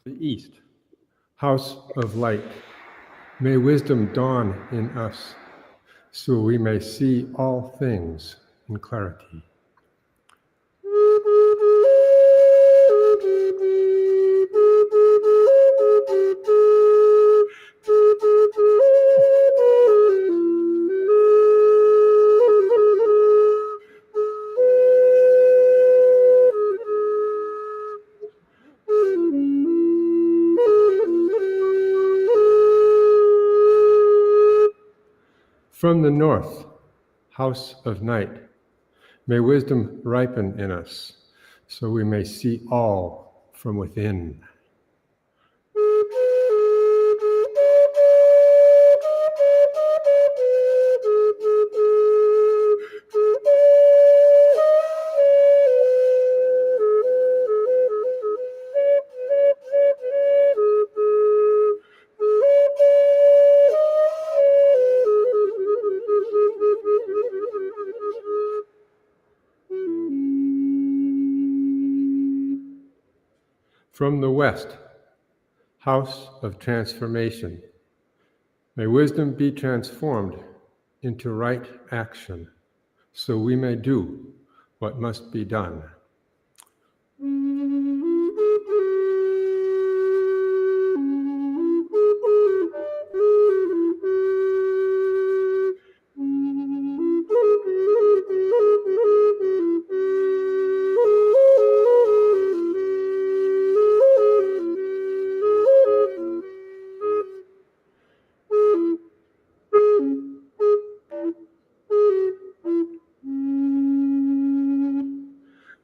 The east, house of light, may wisdom dawn in us, so we may see all things in clarity. From the north, house of night, may wisdom ripen in us, so we may see all from within. From the west, house of transformation, may wisdom be transformed into right action, so we may do what must be done.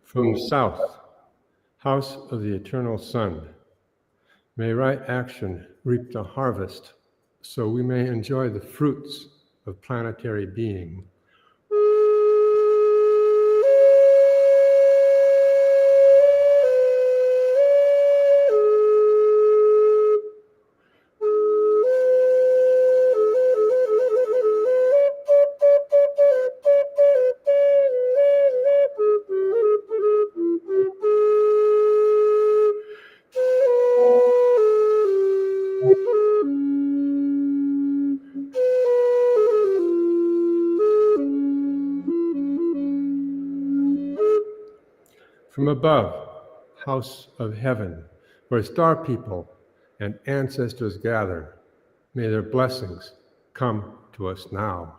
From the south, house of the eternal sun, may right action reap the harvest, so we may enjoy the fruits of planetary being. From above, house of heaven, where star people and ancestors gather, may their blessings come to us now.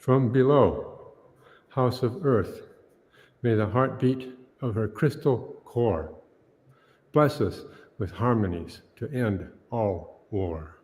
From below, house of earth, may the heartbeat of her crystal core bless us with harmonies to end all war.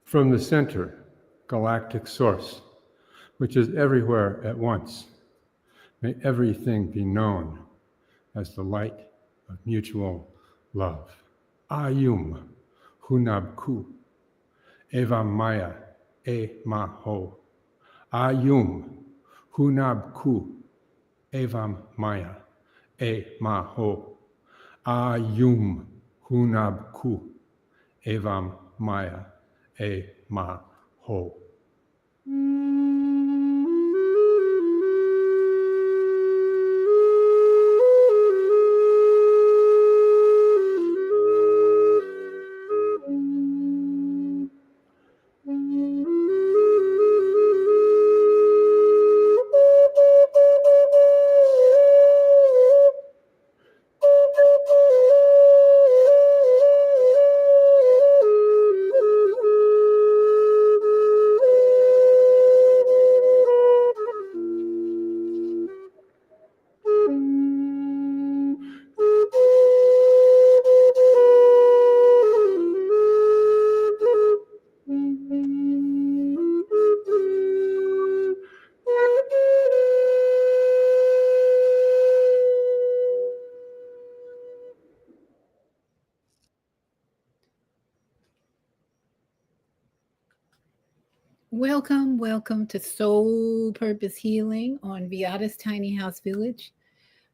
From the center, galactic source, which is everywhere at once, may everything be known as the light of mutual love. Ayum, Hunabku, Eva Maya, E Maho. Ayum, Hunabku, Evam Maya, E Maho. Ayum, Hunabku, Evam Maya, E Maho. Welcome to Soul Purpose Healing on Viata's Tiny House Village.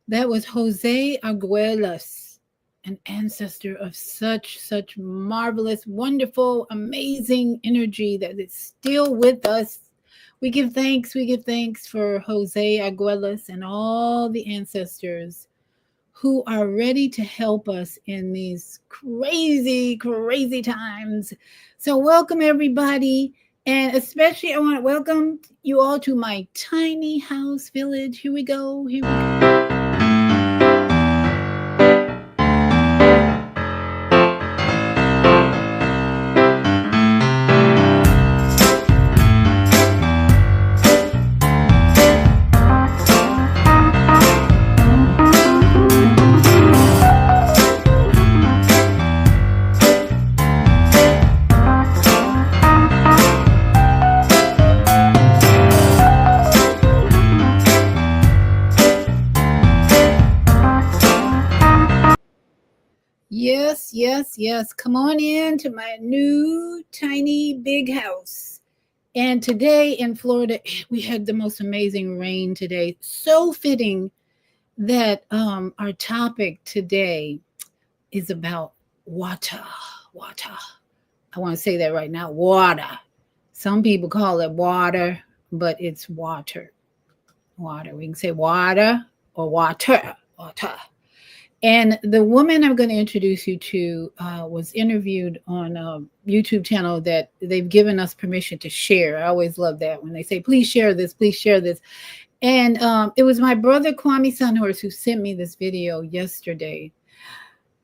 That was Jose Arguelles, an ancestor of such marvelous, wonderful, amazing energy that is still with us. We give thanks for Jose Arguelles and all the ancestors who are ready to help us in these crazy times. So, welcome everybody. And especially, I want to welcome you all to my tiny house village. Here we go. Here we go. Yes. Come on in to my new tiny big house. And today in Florida, we had the most amazing rain today. So fitting that our topic today is about water. Water. I want to say that right now. Water. Some people call it water, but it's water. Water. We can say water or water. Water. And the woman I'm going to introduce you to was interviewed on a YouTube channel that they've given us permission to share. I always love that when they say, please share this, please share this. And it was my brother Kwame Sunhorse who sent me this video yesterday.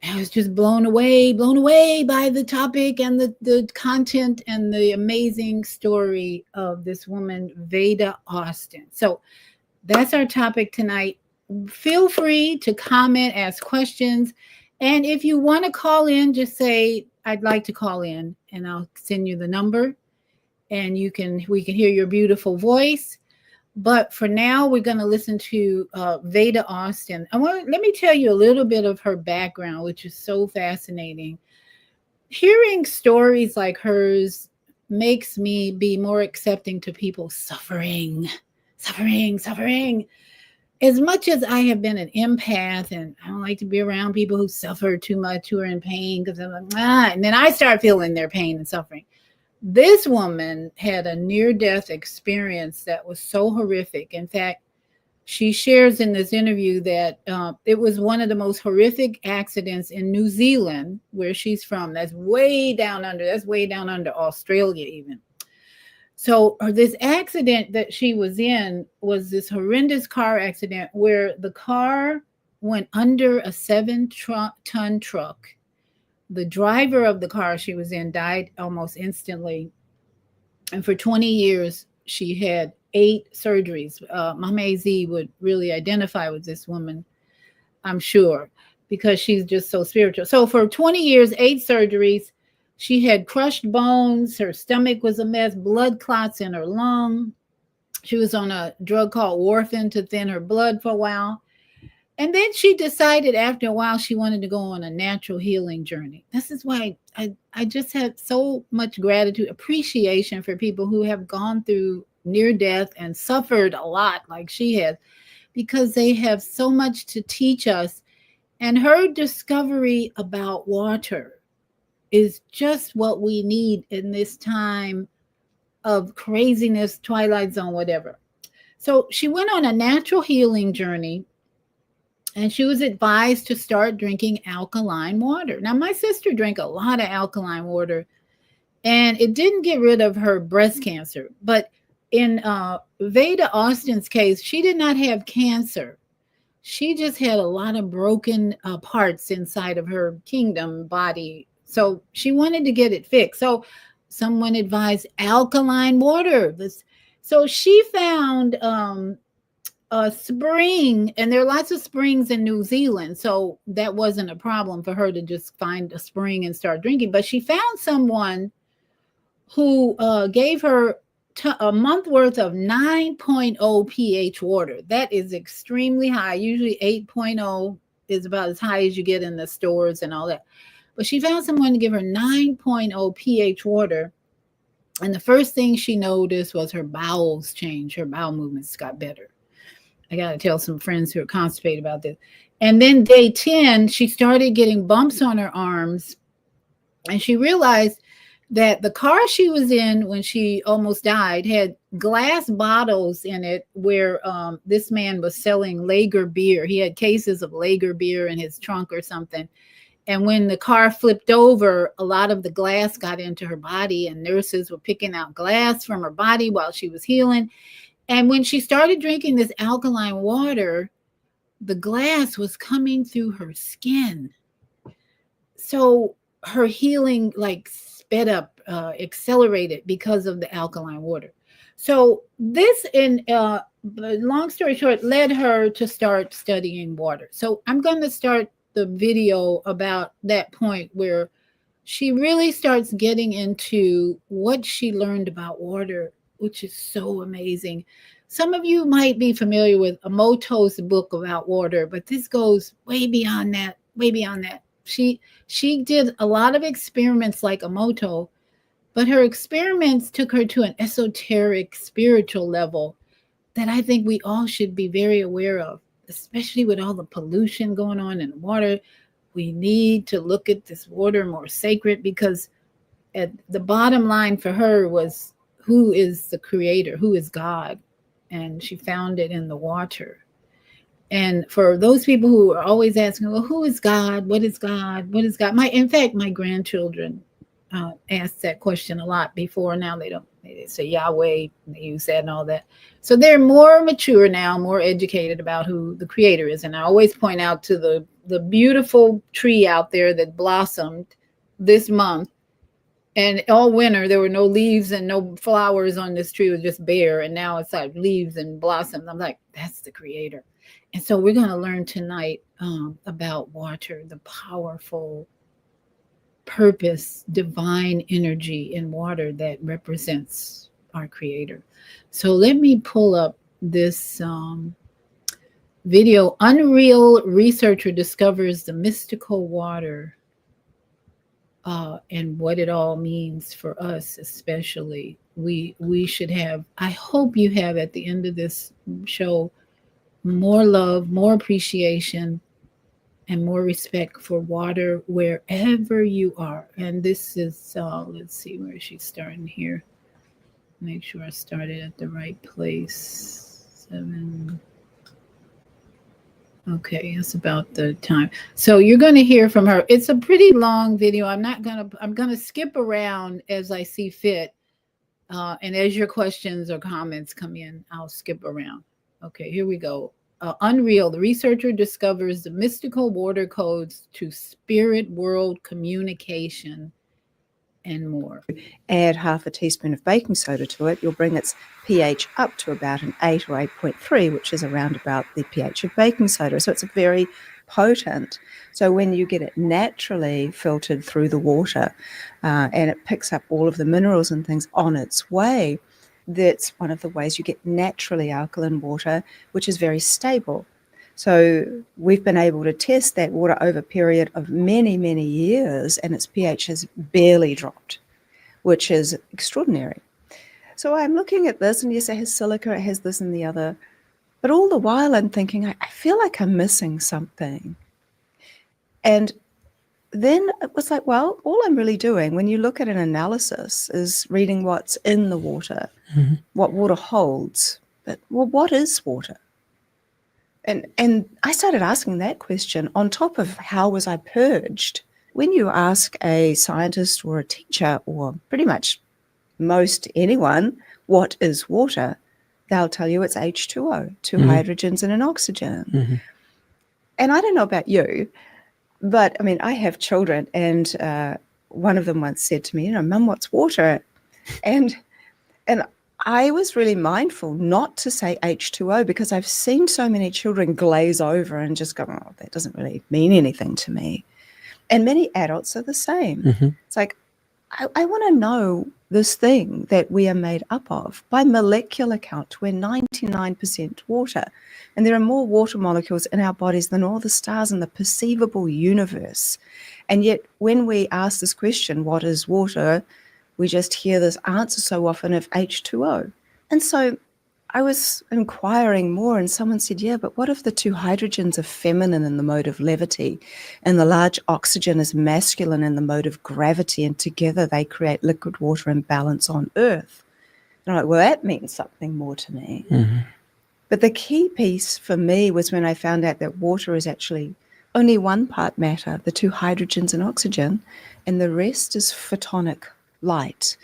I was just blown away by the topic and the content and the amazing story of this woman, Veda Austin. So that's our topic tonight. Feel free to comment, ask questions. And if you want to call in, just say, I'd like to call in, and I'll send you the number and we can hear your beautiful voice. But for now, we're going to listen to Veda Austin. Let me tell you a little bit of her background, which is so fascinating. Hearing stories like hers makes me be more accepting to people suffering. As much as I have been an empath and I don't like to be around people who suffer too much, who are in pain, because I'm like, and then I start feeling their pain and suffering. This woman had a near-death experience that was so horrific. In fact, she shares in this interview that it was one of the most horrific accidents in New Zealand, where she's from. That's way down under. That's way down under Australia even. So this accident that she was in was this horrendous car accident where the car went under a 7-ton truck. The driver of the car she was in died almost instantly. And for 20 years, she had 8 surgeries. Mama Z would really identify with this woman, I'm sure, because she's just so spiritual. So for 20 years, 8 surgeries. She had crushed bones. Her stomach was a mess, blood clots in her lung. She was on a drug called warfarin to thin her blood for a while. And then she decided after a while she wanted to go on a natural healing journey. This is why I just have so much gratitude, appreciation for people who have gone through near death and suffered a lot like she has, because they have so much to teach us. And her discovery about water is just what we need in this time of craziness, Twilight Zone, whatever. So she went on a natural healing journey, and she was advised to start drinking alkaline water. Now, my sister drank a lot of alkaline water, and it didn't get rid of her breast cancer. But in Veda Austin's case, she did not have cancer. She just had a lot of broken parts inside of her kingdom body. So she wanted to get it fixed. So someone advised alkaline water. So she found a spring, and there are lots of springs in New Zealand. So that wasn't a problem for her to just find a spring and start drinking. But she found someone who gave her a month worth of 9.0 pH water. That is extremely high. Usually 8.0 is about as high as you get in the stores and all that. But she found someone to give her 9.0 pH water And the first thing she noticed was her bowels changed. Her bowel movements got better. I got to tell some friends who are constipated about this. And then day 10, she started getting bumps on her arms. And she realized that the car she was in when she almost died had glass bottles in it where this man was selling Lager beer. He had cases of Lager beer in his trunk or something. And when the car flipped over, a lot of the glass got into her body, and nurses were picking out glass from her body while she was healing. And when she started drinking this alkaline water, the glass was coming through her skin. So her healing like sped up, accelerated because of the alkaline water. So this, in long story short, led her to start studying water. So I'm going to start the video about that point where she really starts getting into what she learned about water, which is so amazing. Some of you might be familiar with Emoto's book about water, but this goes way beyond that, way beyond that. She did a lot of experiments like Emoto, but her experiments took her to an esoteric spiritual level that I think we all should be very aware of, especially with all the pollution going on in the water. We need to look at this water more sacred, because at the bottom line for her was, who is the creator? Who is God? And she found it in the water. And for those people who are always asking, well, who is God? What is God? What is God? In fact, my grandchildren ask that question a lot before. Now they don't. They say Yahweh, they use that and all that. So they're more mature now, more educated about who the creator is. And I always point out to the beautiful tree out there that blossomed this month. And all winter, there were no leaves and no flowers on this tree. It was just bare. And now it's like leaves and blossoms. I'm like, that's the creator. And so we're going to learn tonight about water, the powerful purpose, divine energy in water that represents our creator. So let me pull up this video. Unreal researcher discovers the mystical water and what it all means for us, especially. We should have, I hope you have at the end of this show, more love, more appreciation, and more respect for water wherever you are. And this is, let's see, where she's starting here. Make sure I started at the right place. 7. Okay, that's about the time. So you're going to hear from her. It's a pretty long video. I'm going to skip around as I see fit. And as your questions or comments come in, I'll skip around. Okay, here we go. Unreal, the researcher discovers the mystical water codes to spirit world communication and more. Add half a teaspoon of baking soda to it, you'll bring its pH up to about an 8 or 8.3, which is around about the pH of baking soda. So it's very potent. So when you get it naturally filtered through the water and it picks up all of the minerals and things on its way, that's one of the ways you get naturally alkaline water, which is very stable. So we've been able to test that water over a period of many, many years, and its pH has barely dropped, which is extraordinary. So I'm looking at this, and yes, it has silica, it has this and the other, but all the while I'm thinking, I feel like I'm missing something. And then it was like, well, all I'm really doing when you look at an analysis is reading what's in the water, what water holds. But well, what is water? And I started asking that question on top of how was I purged. When you ask a scientist or a teacher or pretty much most anyone, what is water, they'll tell you it's H2O, 2 hydrogens and an oxygen. And I don't know about you, but I mean, I have children, and one of them once said to me, Mum, what's water? And I was really mindful not to say H2O, because I've seen so many children glaze over and just go, oh, that doesn't really mean anything to me. And many adults are the same. It's like, I want to know this thing that we are made up of. By molecular count, we're 99% water. And there are more water molecules in our bodies than all the stars in the perceivable universe. And yet when we ask this question, what is water? we just hear this answer so often of H2O. And so I was inquiring more, and someone said, yeah, but what if the two hydrogens are feminine in the mode of levity and the large oxygen is masculine in the mode of gravity, and together they create liquid water in balance on Earth? And I'm like, well, that means something more to me. Mm-hmm. But the key piece for me was when I found out that water is actually only one part matter, the two hydrogens and oxygen, and the rest is photonic light,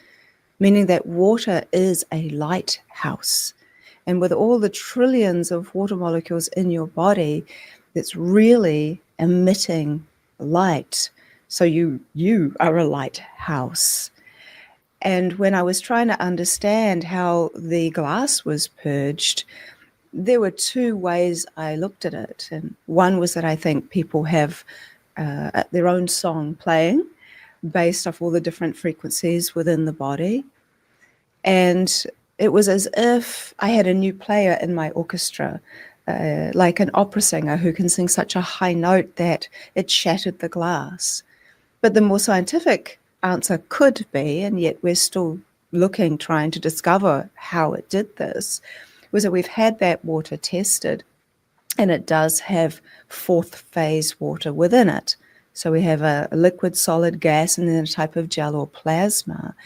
meaning that water is a lighthouse. And with all the trillions of water molecules in your body, it's really emitting light. So you are a lighthouse. And when I was trying to understand how the glass was purged, there were two ways I looked at it. And one was that I think people have their own song playing based off all the different frequencies within the body. And it was as if I had a new player in my orchestra, like an opera singer who can sing such a high note that it shattered the glass. But the more scientific answer could be, and yet we're still looking, trying to discover how it did this, was that we've had that water tested, and it does have fourth phase water within it. So we have a liquid, solid, gas, and then a type of gel or plasma.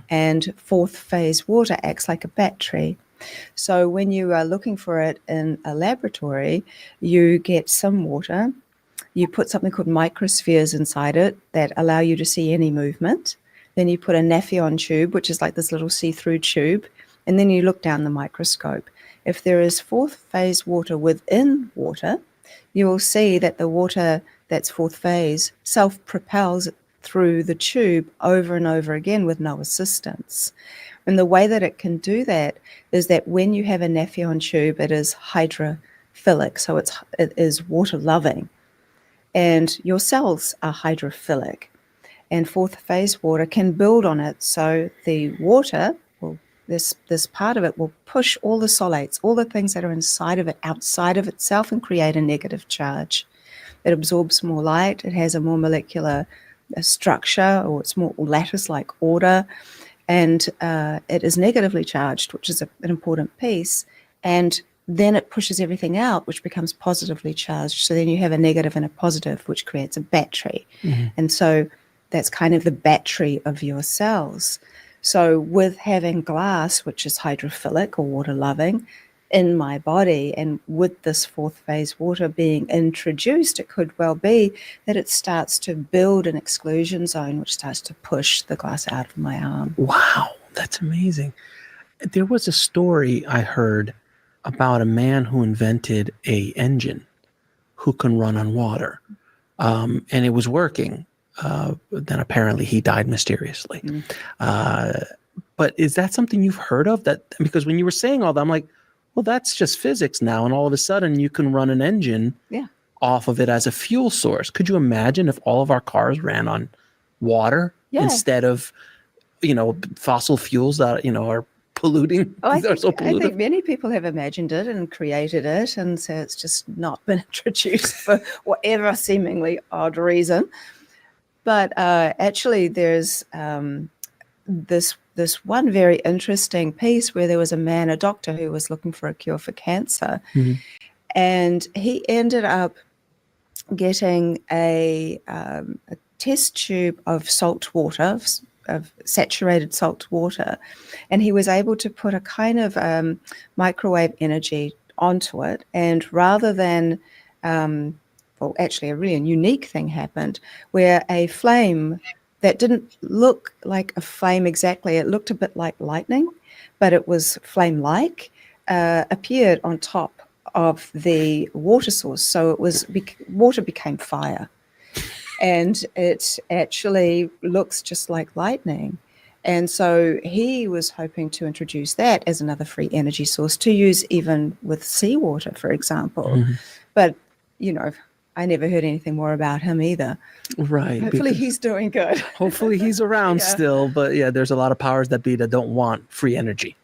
And fourth phase water acts like a battery. So when you are looking for it in a laboratory, you get some water, you put something called microspheres inside it that allow you to see any movement. Then you put a Nafion tube, which is like this little see-through tube, and then you look down the microscope. If there is fourth phase water within water, you will see that the water that's fourth phase self-propels through the tube over and over again with no assistance. And the way that it can do that is that when you have a Nafion tube, it is hydrophilic, so it is water-loving. And your cells are hydrophilic. And fourth phase water can build on it, so the water will this part of it will push all the solates, all the things that are inside of it, outside of itself, and create a negative charge. It absorbs more light, it has a more molecular structure, or it's more lattice-like order, and it is negatively charged, which is an important piece, and then it pushes everything out, which becomes positively charged. So then you have a negative and a positive, which creates a battery. And so that's kind of the battery of your cells. So with having glass, which is hydrophilic or water-loving, in my body, and with this fourth phase water being introduced, it could well be that it starts to build an exclusion zone, which starts to push the glass out of my arm. Wow, that's amazing. There was a story I heard about a man who invented a engine who can run on water, and it was working. Then apparently he died mysteriously. But is that something you've heard of? That because when you were saying all that, I'm like, well, that's just physics now, and all of a sudden you can run an engine off of it as a fuel source. Could you imagine if all of our cars ran on water instead of, fossil fuels that are polluting? I think many people have imagined it and created it, and so it's just not been introduced for whatever seemingly odd reason. But actually, there's this one very interesting piece where there was a doctor who was looking for a cure for cancer, and he ended up getting a test tube of salt water, of saturated salt water, and he was able to put a kind of microwave energy onto it, and rather than actually a really unique thing happened where a flame that didn't look like a flame exactly, it looked a bit like lightning, but it was flame-like, appeared on top of the water source. So it was water became fire, and it actually looks just like lightning. And so he was hoping to introduce that as another free energy source to use even with seawater, for example. But, I never heard anything more about him either. Right. Hopefully he's doing good. Hopefully he's around still. But there's a lot of powers that be that don't want free energy.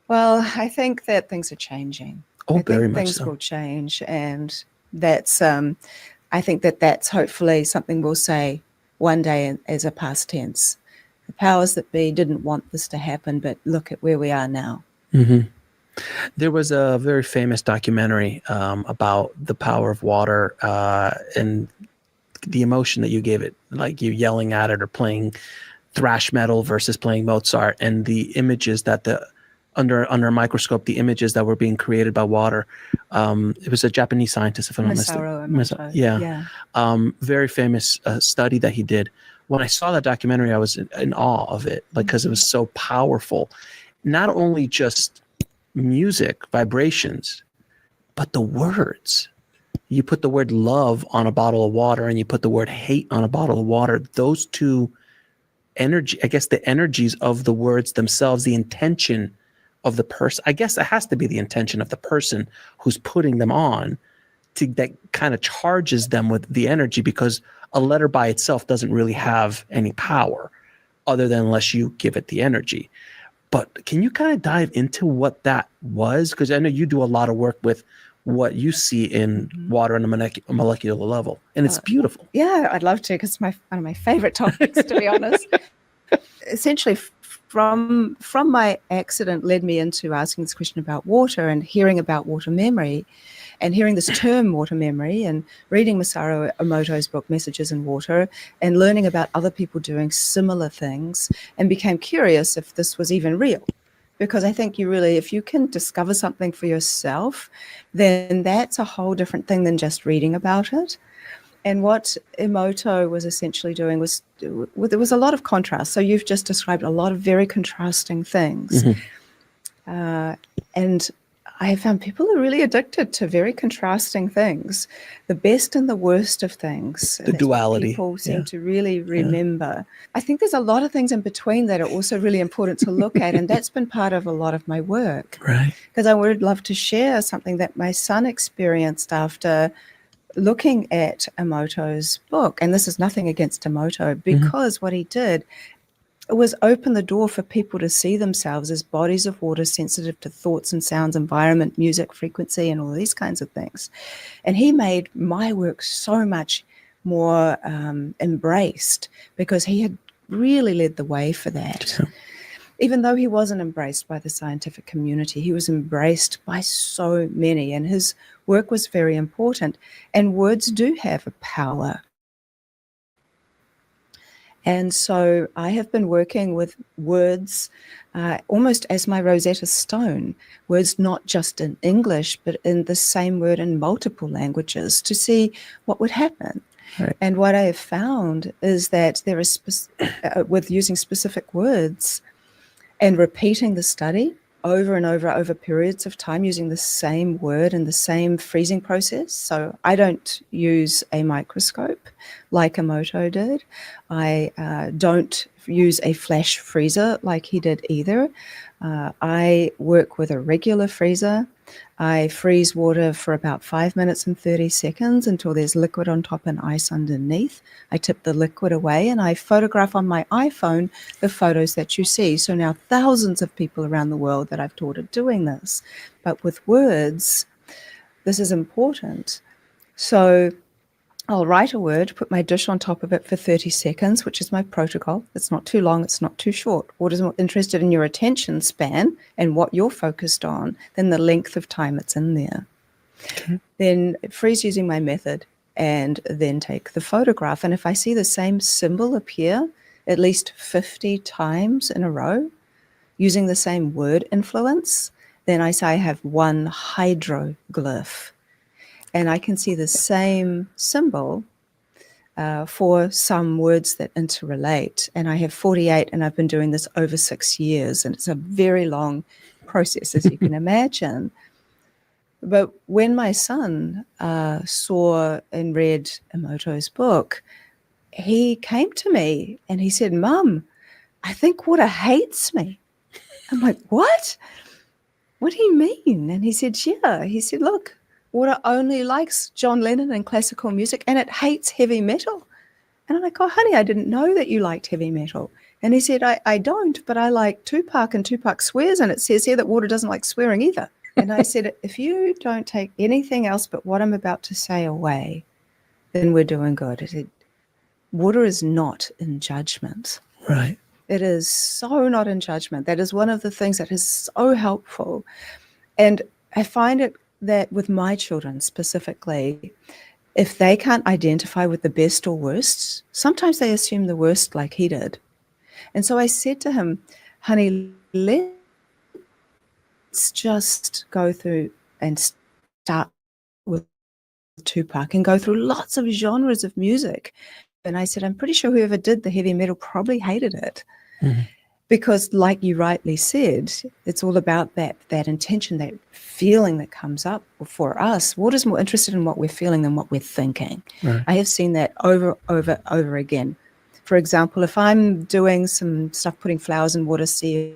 Well, I think that things are changing. Oh, very much things so. will change. And that's, I think that's hopefully something we'll say one day as a past tense. The powers that be didn't want this to happen, but look at where we are now. Mm-hmm. There was a very famous documentary about the power of water and the emotion that you gave it, like you yelling at it or playing thrash metal versus playing Mozart, and the images that under a microscope, the images that were being created by water. It was a Japanese scientist, if I'm not Masaru mistaken. Emoto. Yeah. Very famous study that he did. When I saw that documentary, I was in awe of it, because it was so powerful. Not only just music, vibrations, but the words. You put the word love on a bottle of water and you put the word hate on a bottle of water. Those two energy, I guess the energies of the words themselves, the intention of the person, I guess it has to be the intention of the person who's putting them on, that kind of charges them with the energy, because a letter by itself doesn't really have any power other than unless you give it the energy. But can you kind of dive into what that was? Because I know you do a lot of work with what you see in water on a molecular level, and it's beautiful. Yeah, I'd love to, because it's one of my favorite topics, to be honest. Essentially, from my accident led me into asking this question about water and hearing about water memory and hearing this term water memory and reading Masaru Emoto's book, Messages in Water, and learning about other people doing similar things, and became curious if this was even real. Because I think if you can discover something for yourself, then that's a whole different thing than just reading about it. And what Emoto was essentially doing was, there was a lot of contrast. So you've just described a lot of very contrasting things. And I have found people are really addicted to very contrasting things, the best and the worst of things. The duality. People seem to really remember. I think there's a lot of things in between that are also really important to look at, and that's been part of a lot of my work. Right. Because I would love to share something that my son experienced after looking at Emoto's book. And this is nothing against Emoto, because what he did was open the door for people to see themselves as bodies of water sensitive to thoughts and sounds, environment, music, frequency, and all these kinds of things. And he made my work so much more embraced, because he had really led the way for that. Yeah. Even though he wasn't embraced by the scientific community, he was embraced by so many, and his work was very important. And words do have a power. And so I have been working with words almost as my Rosetta Stone, words not just in English, but in the same word in multiple languages, to see what would happen. Right. And what I have found is that there is, with using specific words and repeating the study over and over periods of time, using the same word and the same freezing process. So I don't use a microscope like Emoto did. I don't use a flash freezer like he did either. I work with a regular freezer. I freeze water for about 5 minutes and 30 seconds until there's liquid on top and ice underneath. I tip the liquid away and I photograph on my iPhone the photos that you see. So now thousands of people around the world that I've taught are doing this. But with words, this is important. So I'll write a word, put my dish on top of it for 30 seconds, which is my protocol. It's not too long, it's not too short. What is more interested in your attention span and what you're focused on, then the length of time it's in there. Okay. Then freeze using my method and then take the photograph. And if I see the same symbol appear at least 50 times in a row using the same word influence, then I say I have one hydroglyph. And I can see the same symbol for some words that interrelate. And I have 48, and I've been doing this over 6 years. And it's a very long process, as you can imagine. But when my son saw and read Emoto's book, he came to me and he said, "Mum, I think water hates me." I'm like, "What? What do you mean?" And he said, "Yeah." He said, "Look, water only likes John Lennon and classical music, and it hates heavy metal." And I'm like, "Oh, honey, I didn't know that you liked heavy metal." And he said, I don't, but I like Tupac, and Tupac swears, and it says here that water doesn't like swearing either. And I said, if you don't take anything else but what I'm about to say away, then we're doing good. I said, water is not in judgment. Right. It is so not in judgment. That is one of the things that is so helpful. And I find it that with my children specifically, if they can't identify with the best or worst, sometimes they assume the worst like he did. And so I said to him, honey, let's just go through and start with Tupac and go through lots of genres of music. And I said, I'm pretty sure whoever did the heavy metal probably hated it. Mm-hmm. Because like you rightly said, it's all about that intention, that feeling that comes up for us. Water's more interested in what we're feeling than what we're thinking. Right. I have seen that over again. For example, if I'm doing some stuff, putting flowers in water, see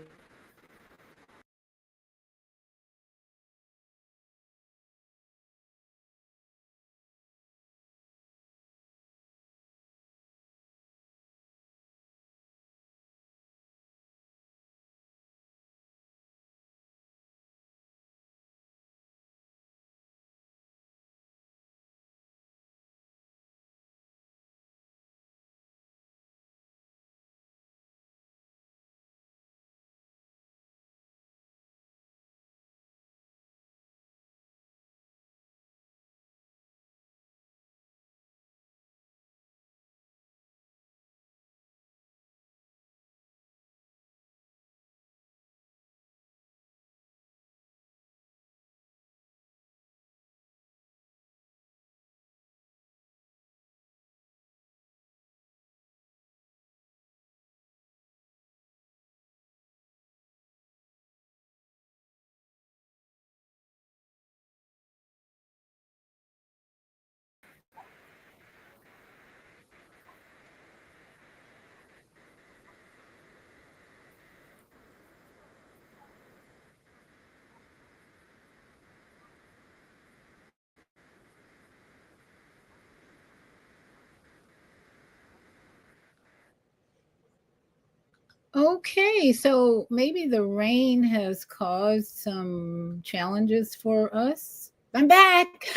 Okay, so maybe the rain has caused some challenges for us. I'm back.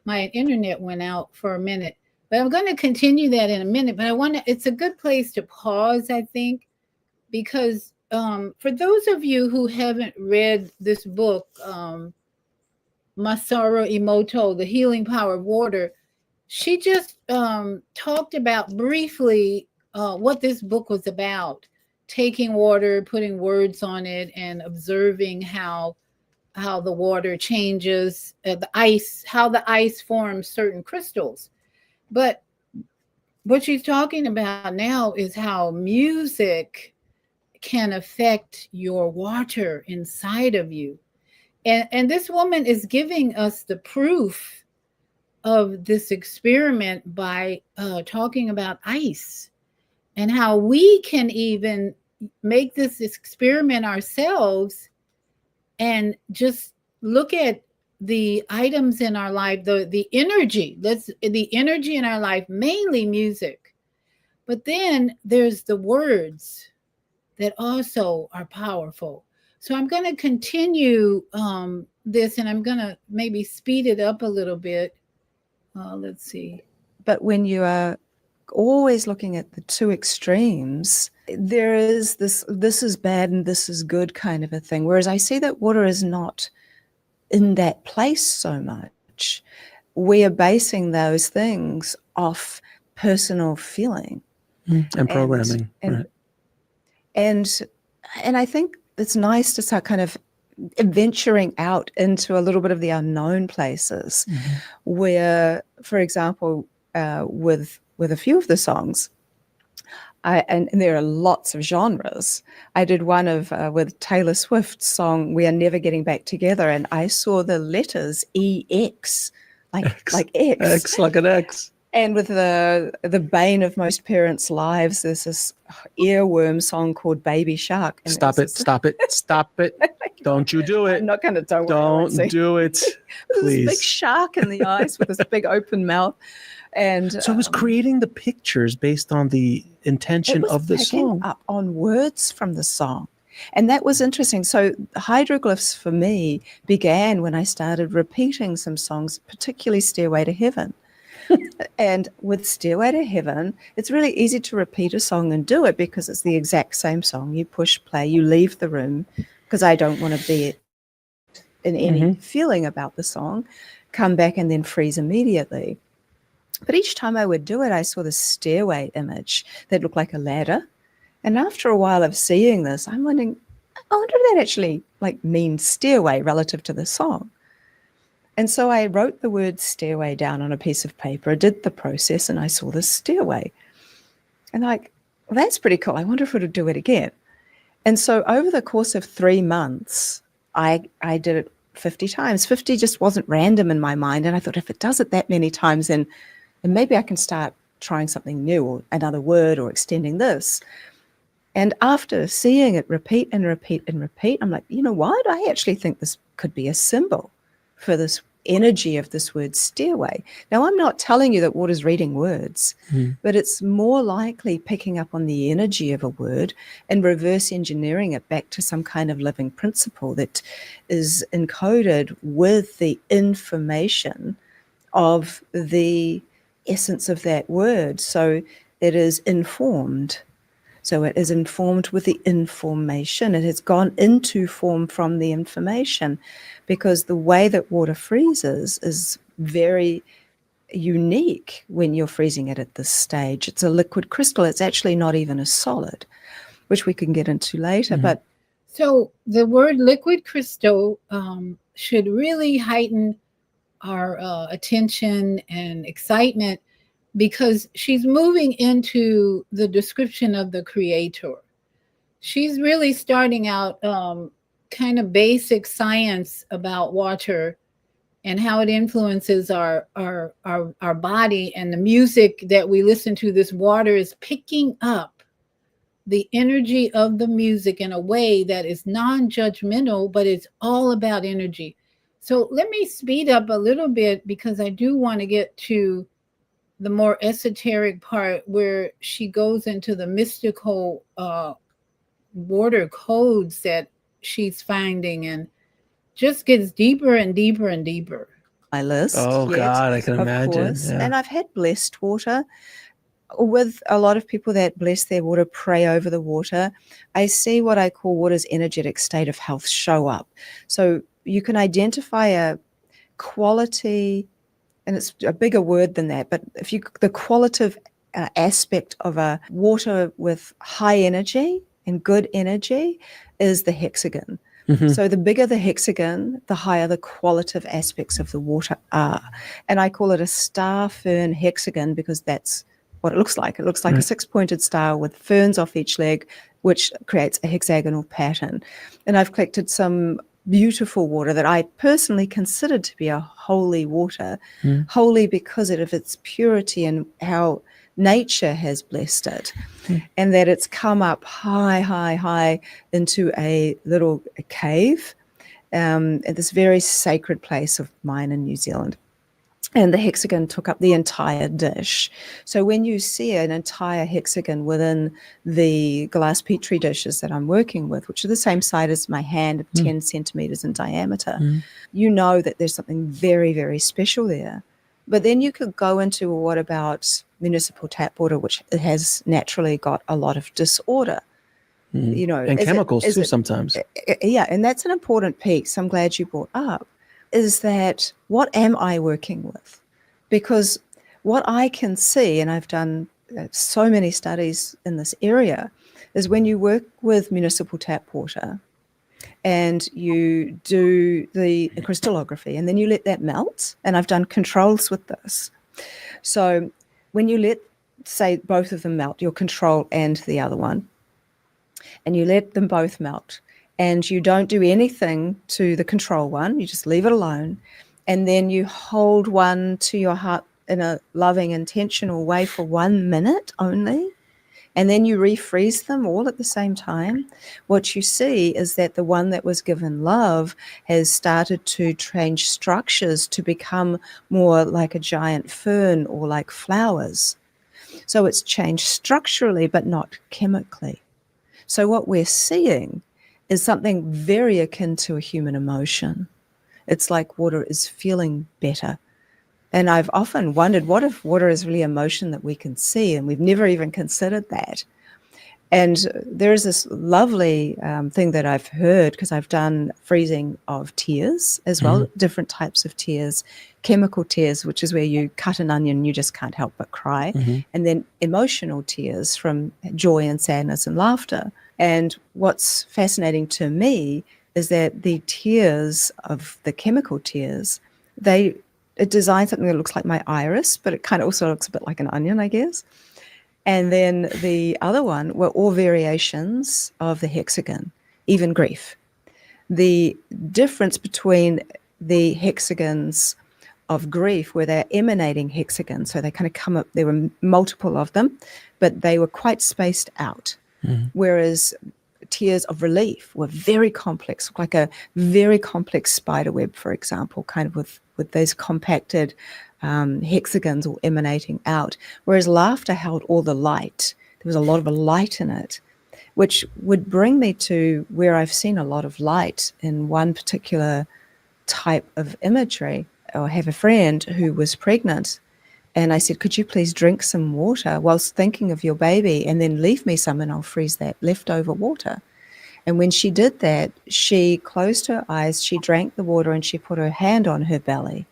My internet went out for a minute, but I'm going to continue that in a minute. But I want to, it's a good place to pause, I think, because for those of you who haven't read this book, Masaru Emoto, The Healing Power of Water, she just talked about briefly what this book was about, taking water, putting words on it, and observing how the water changes, the ice, how the ice forms certain crystals. But what she's talking about now is how music can affect your water inside of you. And this woman is giving us the proof of this experiment by talking about ice and how we can even make this experiment ourselves and just look at the items in our life, the energy, the energy in our life, mainly music. But then there's the words that also are powerful. So I'm going to continue this, and I'm going to maybe speed it up a little bit. Let's see. But when you are always looking at the two extremes, there is this is bad and this is good kind of a thing. Whereas I see that water is not in that place so much. We are basing those things off personal feeling and programming. And I think it's nice to start kind of venturing out into a little bit of the unknown places, where, for example, with a few of the songs, and there are lots of genres. I did one with Taylor Swift's song "We Are Never Getting Back Together," and I saw the letters EX, like X, like an X. And with the bane of most parents' lives, there's this earworm song called "Baby Shark." And Stop it! Don't you do it? I'm not going to. Don't do it, please. This big shark in the eyes with this big open mouth. And so it was creating the pictures based on the intention of the song. Up on words from the song. And that was interesting. So hieroglyphs for me began when I started repeating some songs, particularly Stairway to Heaven. And with Stairway to Heaven, it's really easy to repeat a song and do it because it's the exact same song. You push play, you leave the room because I don't want to be in any feeling about the song, come back and then freeze immediately. But each time I would do it, I saw this stairway image that looked like a ladder. And after a while of seeing this, I'm wondering, I wonder if that actually like means stairway relative to the song. And so I wrote the word stairway down on a piece of paper, I did the process, and I saw this stairway. And like, well, that's pretty cool. I wonder if it'll do it again. And so over the course of 3 months, I did it 50 times. 50 just wasn't random in my mind. And I thought, if it does it that many times, then maybe I can start trying something new or another word or extending this. And after seeing it repeat and repeat and repeat, I'm like, you know what? I actually think this could be a symbol for this energy of this word stairway. Now, I'm not telling you that water's reading words, but it's more likely picking up on the energy of a word and reverse engineering it back to some kind of living principle that is encoded with the information of the essence of that word. So it is informed. So it is informed with the information. It has gone into form from the information, because the way that water freezes is very unique when you're freezing it at this stage. It's a liquid crystal. It's actually not even a solid, which we can get into later. But so the word liquid crystal should really heighten our attention and excitement, because she's moving into the description of the creator. She's really starting out kind of basic science about water and how it influences our body, and the music that we listen to. This water is picking up the energy of the music in a way that is non-judgmental, but it's all about energy. So let me speed up a little bit, because I do want to get to the more esoteric part where she goes into the mystical water codes that she's finding, and just gets deeper and deeper and deeper. My list. Oh, yet, God, I can of imagine. course. Yeah. And I've had blessed water. With a lot of people that bless their water, pray over the water, I see what I call water's energetic state of health show up. So you can identify a quality, and it's a bigger word than that, but the qualitative aspect of a water with high energy and good energy is the hexagon. So the bigger the hexagon, the higher the qualitative aspects of the water are. And I call it a star fern hexagon because that's what it looks like. It looks like a 6-pointed star with ferns off each leg, which creates a hexagonal pattern. And I've collected some beautiful water that I personally consider to be a holy water, holy because of its purity and how nature has blessed it, and that it's come up high, high, high into a little cave at this very sacred place of mine in New Zealand. And the hexagon took up the entire dish. So when you see an entire hexagon within the glass petri dishes that I'm working with, which are the same size as my hand, of 10 centimeters in diameter, you know that there's something very, very special there. But then you could go into, well, what about municipal tap water, which has naturally got a lot of disorder? You know, and chemicals too sometimes. Yeah, and that's an important piece I'm glad you brought up, is that what am I working with? Because what I can see, and I've done so many studies in this area, is when you work with municipal tap water and you do the crystallography and then you let that melt, and I've done controls with this. So when you let, say, both of them melt, your control and the other one, and you let them both melt, and you don't do anything to the control one, you just leave it alone, and then you hold one to your heart in a loving, intentional way for 1 minute only, and then you refreeze them all at the same time, what you see is that the one that was given love has started to change structures to become more like a giant fern or like flowers. So it's changed structurally, but not chemically. So what we're seeing is something very akin to a human emotion. It's like water is feeling better. And I've often wondered, what if water is really emotion that we can see, and we've never even considered that? And there's this lovely thing that I've heard, because I've done freezing of tears as well, different types of tears, chemical tears, which is where you cut an onion and you just can't help but cry, and then emotional tears from joy and sadness and laughter. And what's fascinating to me is that the tears of the chemical tears, it designed something that looks like my iris, but it kind of also looks a bit like an onion, I guess. And then the other one were all variations of the hexagon, even grief. The difference between the hexagons of grief, where they're emanating hexagons, so they kind of come up, there were multiple of them, but they were quite spaced out. Whereas tears of relief were very complex, like a very complex spider web, for example, kind of with those compacted hexagons all emanating out, whereas laughter held all the light. There was a lot of light in it, which would bring me to where I've seen a lot of light in one particular type of imagery. I have a friend who was pregnant, and I said, could you please drink some water whilst thinking of your baby, and then leave me some and I'll freeze that leftover water. And when she did that, she closed her eyes, she drank the water, and she put her hand on her belly.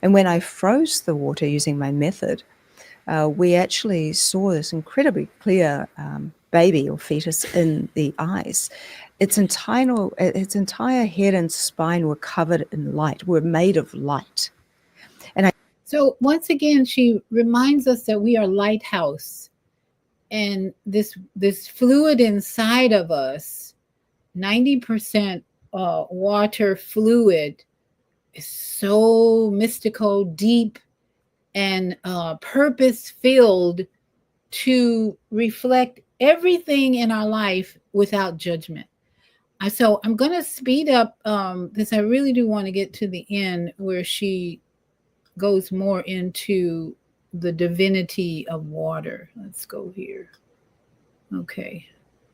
And when I froze the water using my method, we actually saw this incredibly clear baby or fetus in the eyes. Its entire head and spine were covered in light, were made of light. So once again, she reminds us that we are lighthouse, and this fluid inside of us, 90% water fluid, is so mystical, deep, and purpose-filled to reflect everything in our life without judgment. So I'm going to speed up this. I really do want to get to the end where she goes more into the divinity of water. Let's go here. Okay.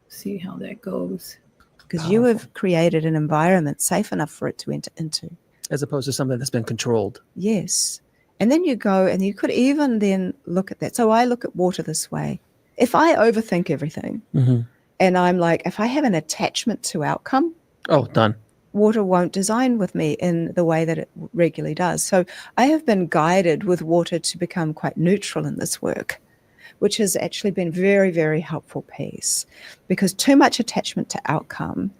See how that goes. Because you have created an environment safe enough for it to enter into. As opposed to something that's been controlled. Yes. And then you go, and you could even then look at that. So I look at water this way. If I overthink everything, and I'm like, if I have an attachment to outcome, done. Water won't design with me in the way that it regularly does. So I have been guided with water to become quite neutral in this work, which has actually been very, very helpful piece, because too much attachment to outcome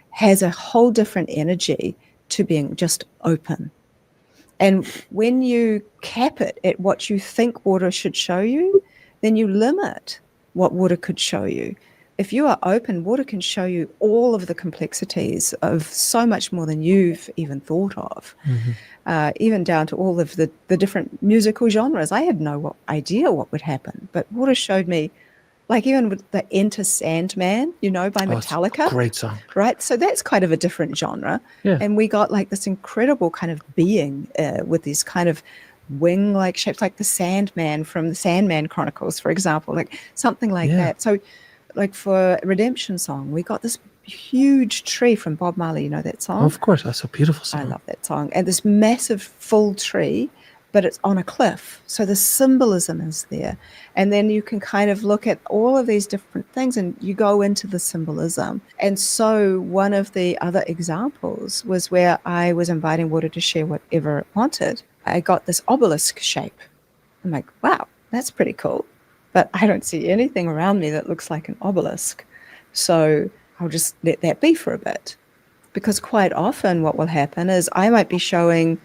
has a whole different energy to being just open. And when you cap it at what you think water should show you, then you limit what water could show you. If you are open, water can show you all of the complexities of so much more than you've even thought of, even down to all of the different musical genres. I had no idea what would happen, but water showed me, like even with the Enter Sandman, by Metallica. Great song. Right? So that's kind of a different genre. Yeah. And we got like this incredible kind of being with these kind of wing-like shapes, like the Sandman from the Sandman Chronicles, for example, like something like that. So like for Redemption Song, we got this huge tree from Bob Marley. You know that song? Of course, that's a beautiful song. I love that song. And this massive full tree, but it's on a cliff. So the symbolism is there. And then you can kind of look at all of these different things and you go into the symbolism. And so one of the other examples was where I was inviting water to share whatever it wanted. I got this obelisk shape. I'm like, wow, that's pretty cool. But I don't see anything around me that looks like an obelisk. So I'll just let that be for a bit. Because quite often what will happen is I might be showing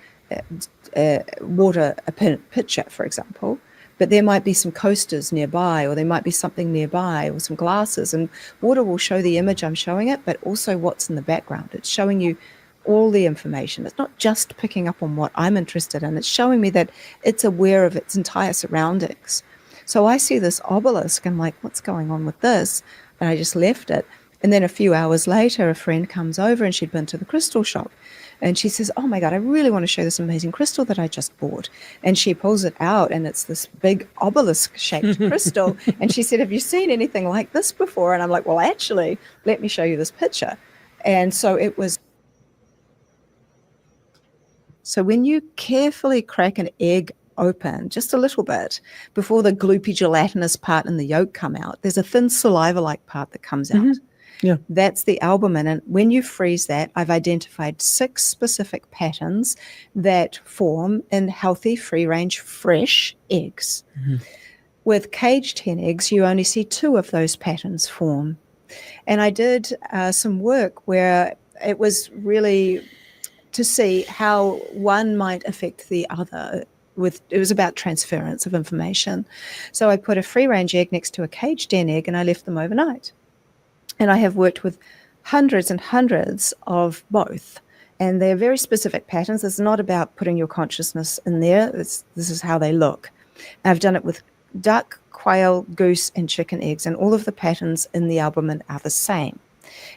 water a picture, for example, but there might be some coasters nearby, or there might be something nearby, or some glasses, and water will show the image I'm showing it, but also what's in the background. It's showing you all the information. It's not just picking up on what I'm interested in. It's showing me that it's aware of its entire surroundings. So I see this obelisk, and I'm like, what's going on with this? And I just left it. And then a few hours later, a friend comes over, and she'd been to the crystal shop. And she says, oh my God, I really want to show this amazing crystal that I just bought. And she pulls it out, and it's this big obelisk-shaped crystal. And she said, have you seen anything like this before? And I'm like, well, actually, let me show you this picture. And so it was So when you carefully crack an egg open just a little bit before the gloopy gelatinous part and the yolk come out, there's a thin saliva-like part that comes out. Yeah. That's the albumin. And when you freeze that, I've identified 6 specific patterns that form in healthy, free-range, fresh eggs. With caged hen eggs, you only see 2 of those patterns form. And I did some work where it was really to see how one might affect the other. It was about transference of information. So I put a free-range egg next to a caged hen egg and I left them overnight. And I have worked with hundreds and hundreds of both. And they're very specific patterns. It's not about putting your consciousness in there. This is how they look. I've done it with duck, quail, goose, and chicken eggs. And all of the patterns in the albumin are the same.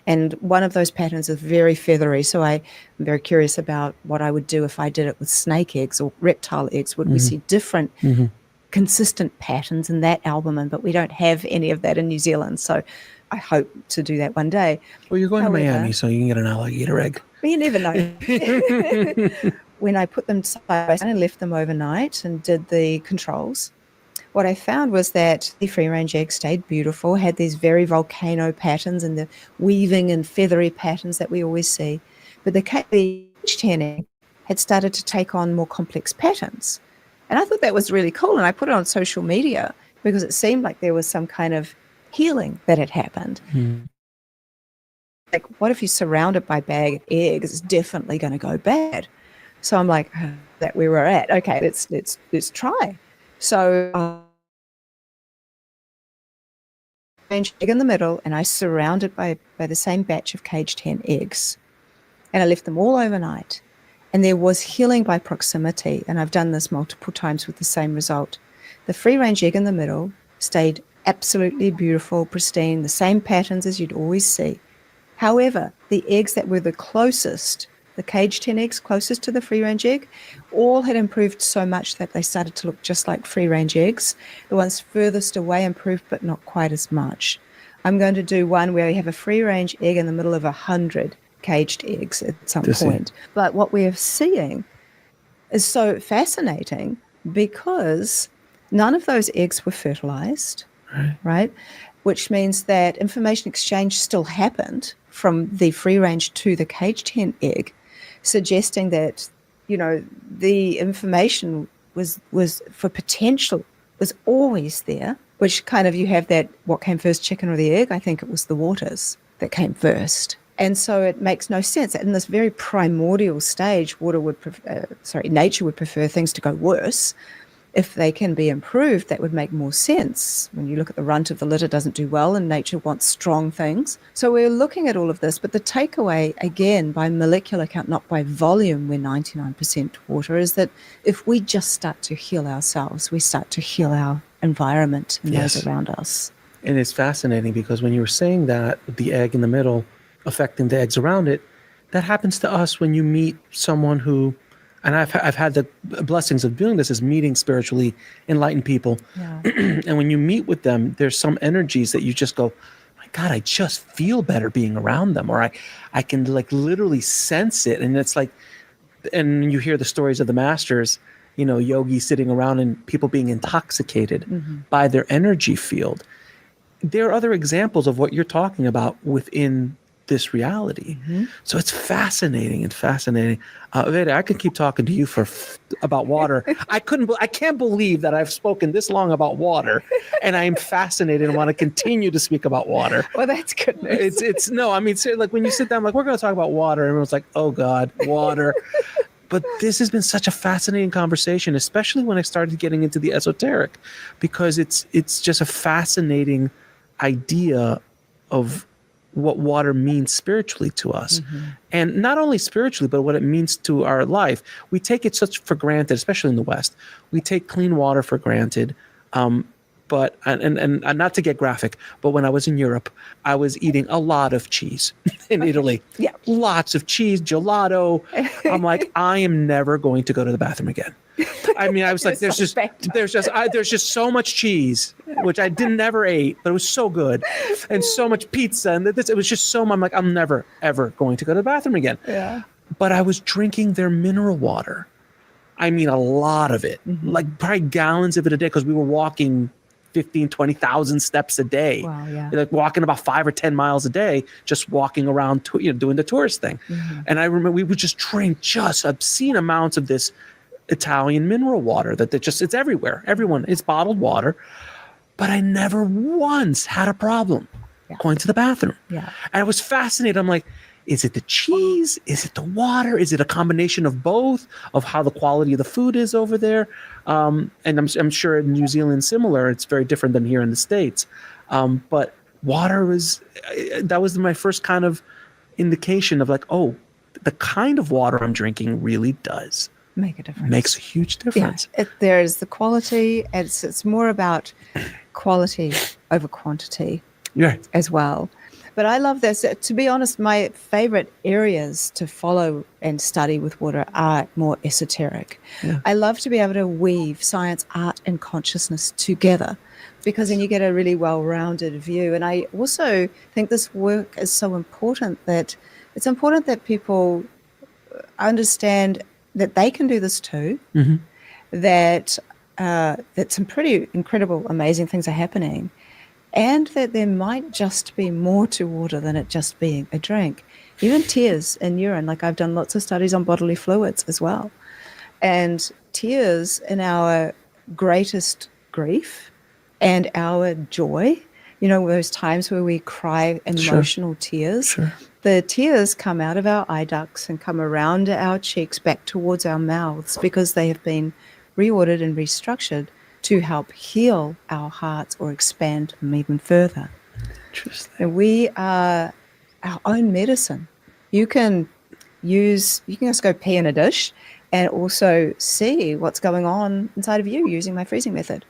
And one of those patterns is very feathery. So I'm very curious about what I would do if I did it with snake eggs or reptile eggs. Would we see different consistent patterns in that albumin? But we don't have any of that in New Zealand. So I hope to do that one day. Well, you're going However, to Miami, so you can get an alligator egg. Well, you never know. When I put them side by side and left them overnight and did the controls, what I found was that the free-range egg stayed beautiful, had these very volcano patterns and the weaving and feathery patterns that we always see. But the caged hen egg had started to take on more complex patterns. And I thought that was really cool. And I put it on social media because it seemed like there was some kind of healing that had happened. Like, what if you surround it by bag eggs? It's definitely going to go bad. So I'm like, that we were at. Okay, let's try. So egg in the middle, and I surround it by the same batch of caged hen eggs, and I left them all overnight. And there was healing by proximity, and I've done this multiple times with the same result. The free-range egg in the middle stayed absolutely beautiful, pristine, the same patterns as you'd always see. However, the eggs that were the closest, the caged hen eggs closest to the free-range egg, all had improved so much that they started to look just like free-range eggs. The ones furthest away improved, but not quite as much. I'm going to do one where you have a free-range egg in the middle of 100 caged eggs at some point. But what we are seeing is so fascinating because none of those eggs were fertilized, right? Which means that information exchange still happened from the free range to the caged hen egg, suggesting that, you know, the information was for potential was always there, which kind of you have that what came first, chicken or the egg? I think it was the waters that came first. And so it makes no sense. In this very primordial stage, nature would prefer things to go worse. If they can be improved, that would make more sense. When you look at the runt of the litter doesn't do well and nature wants strong things. So we're looking at all of this, but the takeaway, again, by molecular count, not by volume, we're 99% water, is that if we just start to heal ourselves, we start to heal our environment and those around us. And it's fascinating because when you were saying that, the egg in the middle affecting the eggs around it, that happens to us when you meet someone who, and I've had the blessings of doing this, is meeting spiritually enlightened people. Yeah. And when you meet with them, there's some energies that you just go, my God, I just feel better being around them. Or I can like literally sense it. And it's like, and you hear the stories of the masters, you know, yogis sitting around and people being intoxicated by their energy field. There are other examples of what you're talking about within this reality. So it's fascinating and fascinating. Veda, I could keep talking to you about water. I can't believe that I've spoken this long about water, and I am fascinated and want to continue to speak about water. Well, that's good news. It's no, I mean, like when you sit down, like we're going to talk about water, everyone's like, oh God, water. But this has been such a fascinating conversation, especially when I started getting into the esoteric, because it's just a fascinating idea of what water means spiritually to us. And not only spiritually, but what it means to our life. We take it such for granted, especially in the West. We take clean water for granted. But not to get graphic, but when I was in Europe, I was eating a lot of cheese in Italy. Yeah. Lots of cheese, gelato. I'm like, I am never going to go to the bathroom again. I mean, I was like, there's just so much cheese, which I never ate, but it was so good, and so much pizza, and it was just so. I'm like, I'm never ever going to go to the bathroom again. Yeah. but I was drinking their mineral water. I mean, a lot of it, like probably gallons of it a day, because we were walking 15, 20,000 steps a day. Wow, yeah. Like walking about 5 or 10 miles a day, just walking around, doing the tourist thing. And I remember we would just drink just obscene amounts of this Italian mineral water it's everywhere. Everyone, it's bottled water. But I never once had a problem going to the bathroom. Yeah. And I was fascinated. I'm like, is it the cheese? Is it the water? Is it a combination of both, of how the quality of the food is over there? And I'm sure in New Zealand, similar. It's very different than here in the States. But water that was my first kind of indication of like, oh, the kind of water I'm drinking really does Make a difference. makes a huge difference. Yeah, there's the quality. It's more about quality over quantity Yeah. as well. But I love this. To be honest, my favorite areas to follow and study with water are more esoteric. Yeah. I love to be able to weave science, art, and consciousness together, because then you get a really well-rounded view. And I also think this work is so important that it's important that people understand that they can do this too, that some pretty incredible, amazing things are happening, and that there might just be more to water than it just being a drink. Even tears and urine, like I've done lots of studies on bodily fluids as well. And tears in our greatest grief and our joy, those times where we cry emotional tears. Sure. The tears come out of our eye ducts and come around our cheeks back towards our mouths, because they have been reordered and restructured to help heal our hearts or expand them even further. Interesting. And we are our own medicine. You can just go pee in a dish and also see what's going on inside of you using my freezing method.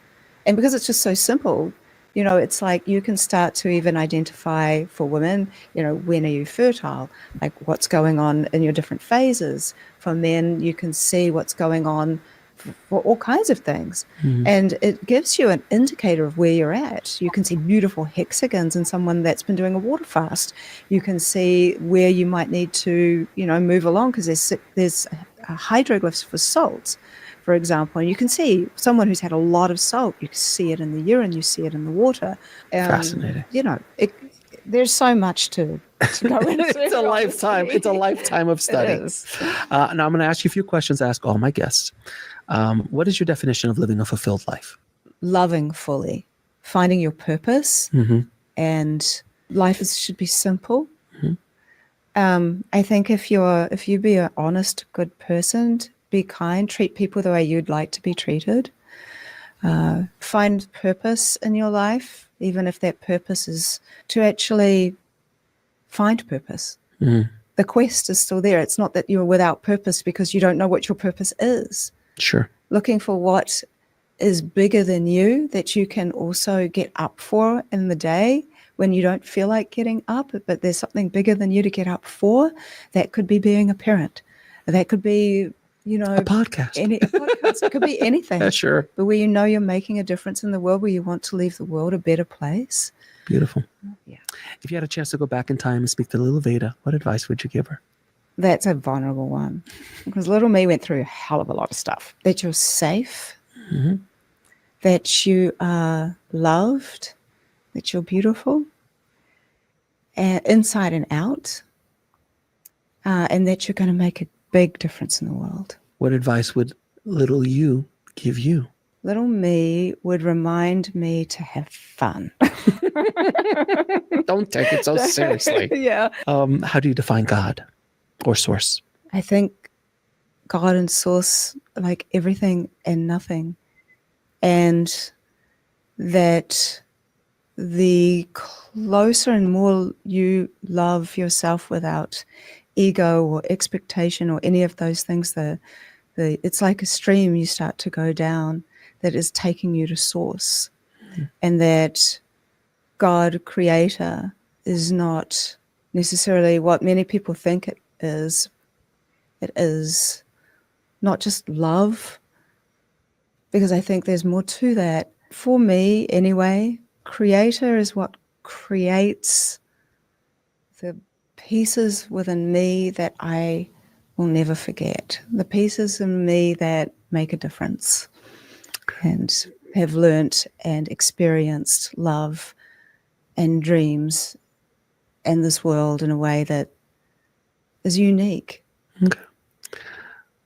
And because it's just so simple, it's like you can start to even identify for women, when are you fertile? Like what's going on in your different phases. For men, you can see what's going on for all kinds of things. And it gives you an indicator of where you're at. You can see beautiful hexagons in someone that's been doing a water fast. You can see where you might need to, move along, because there's hydroglyphs for salts, for example. And you can see someone who's had a lot of salt. You can see it in the urine. You see it in the water. Fascinating. There's so much to go into. It's a lifetime. It's a lifetime of study. It is. Now I'm going to ask you a few questions. I ask all my guests. What is your definition of living a fulfilled life? Loving fully, finding your purpose, and life should be simple. I think if you be an honest, good person, be kind, treat people the way you'd like to be treated. Find purpose in your life, even if that purpose is to actually find purpose. The quest is still there. It's not that you're without purpose because you don't know what your purpose is. Sure. Looking for what is bigger than you that you can also get up for in the day when you don't feel like getting up, but there's something bigger than you to get up for. That could be being a parent. That could be, A podcast. a podcast. It could be anything. Yeah, sure. But where you're making a difference in the world, where you want to leave the world a better place. Beautiful. Yeah. If you had a chance to go back in time and speak to little Veda, what advice would you give her? That's a vulnerable one, because little me went through a hell of a lot of stuff. That you're safe, that you are loved, that you're beautiful, and inside and out, and that you're going to make a big difference in the world. What advice would little you give you? Little me would remind me to have fun. Don't take it so seriously. Yeah. How do you define God or source? I think God and source, like everything and nothing. And that the closer and more you love yourself without ego or expectation or any of those things, it's like a stream you start to go down that is taking you to source. And that God, creator, is not necessarily what many people think it is. It is not just love, because I think there's more to that. For me, anyway, creator is what creates the pieces within me that I will never forget. The pieces in me that make a difference and have learnt and experienced love and dreams and this world in a way that is unique. Okay.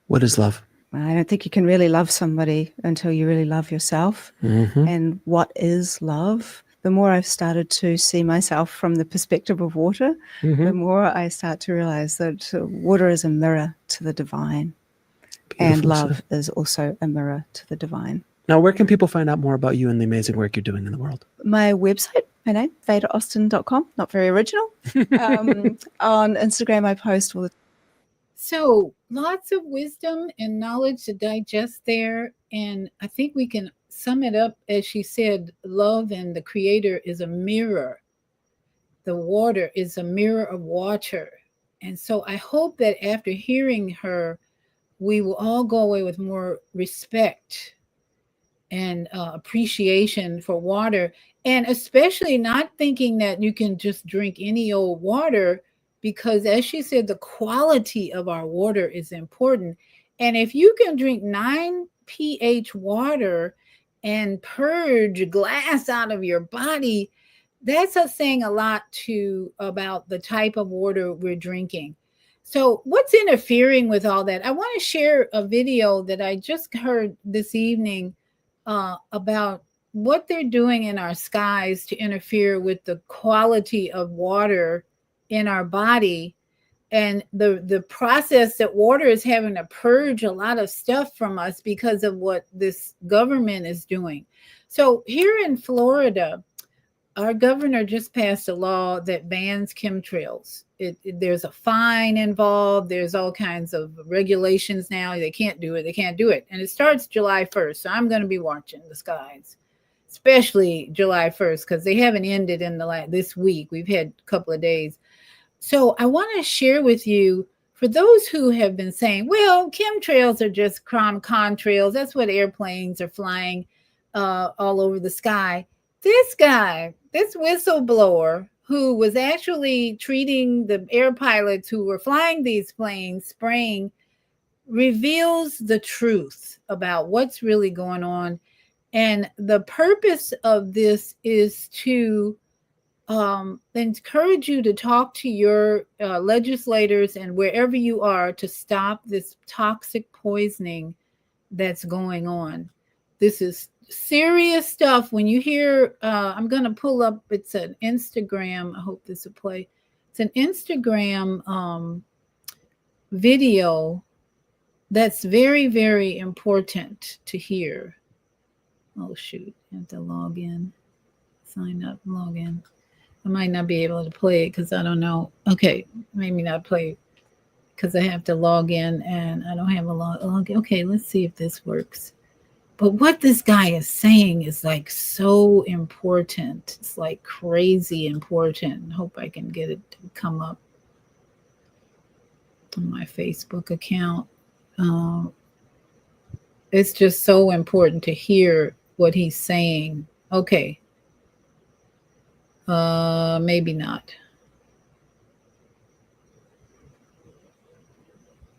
What is love? I don't think you can really love somebody until you really love yourself. Mm-hmm. And what is love? The more I've started to see myself from the perspective of water, the more I start to realize that water is a mirror to the divine. And Beautifully love said. is also a mirror to the divine. Now, where can people find out more about you and the amazing work you're doing in the world? My website, my name, VedaAustin.com, not very original. On Instagram, I post all the So lots of wisdom and knowledge to digest there. And I think we can sum it up as she said, love and the creator is a mirror. The water is a mirror of water. And so I hope that after hearing her, we will all go away with more respect and appreciation for water. And especially not thinking that you can just drink any old water, because as she said, the quality of our water is important. And if you can drink 9 pH water and purge glass out of your body, that's us saying a lot to about the type of water we're drinking. So what's interfering with all that? I want to share a video that I just heard this evening about what they're doing in our skies to interfere with the quality of water in our body, and the process that water is having to purge a lot of stuff from us because of what this government is doing. So here in Florida, our governor just passed a law that bans chemtrails. There's a fine involved. There's all kinds of regulations now. They can't do it. They can't do it. And it starts July 1st. So I'm going to be watching the skies, especially July 1st, because they haven't ended in this week. We've had a couple of days. So I want to share with you, for those who have been saying, well, chemtrails are just contrails. That's what airplanes are flying all over the sky. This guy, this whistleblower, who was actually treating the air pilots who were flying these planes, spraying, reveals the truth about what's really going on. And the purpose of this is to encourage you to talk to your legislators and wherever you are to stop this toxic poisoning that's going on. This is serious stuff. When you hear, I'm going to pull up, it's an Instagram, I hope this will play. It's an Instagram video that's very, very important to hear. Oh, shoot. I have to log in, sign up, log in. I might not be able to play it because I don't know. Okay, maybe not play because I have to log in and I don't have a login. Okay, let's see if this works. But what this guy is saying is like so important. It's like crazy important. Hope I can get it to come up on my Facebook account. It's just so important to hear what he's saying. Okay. Maybe not.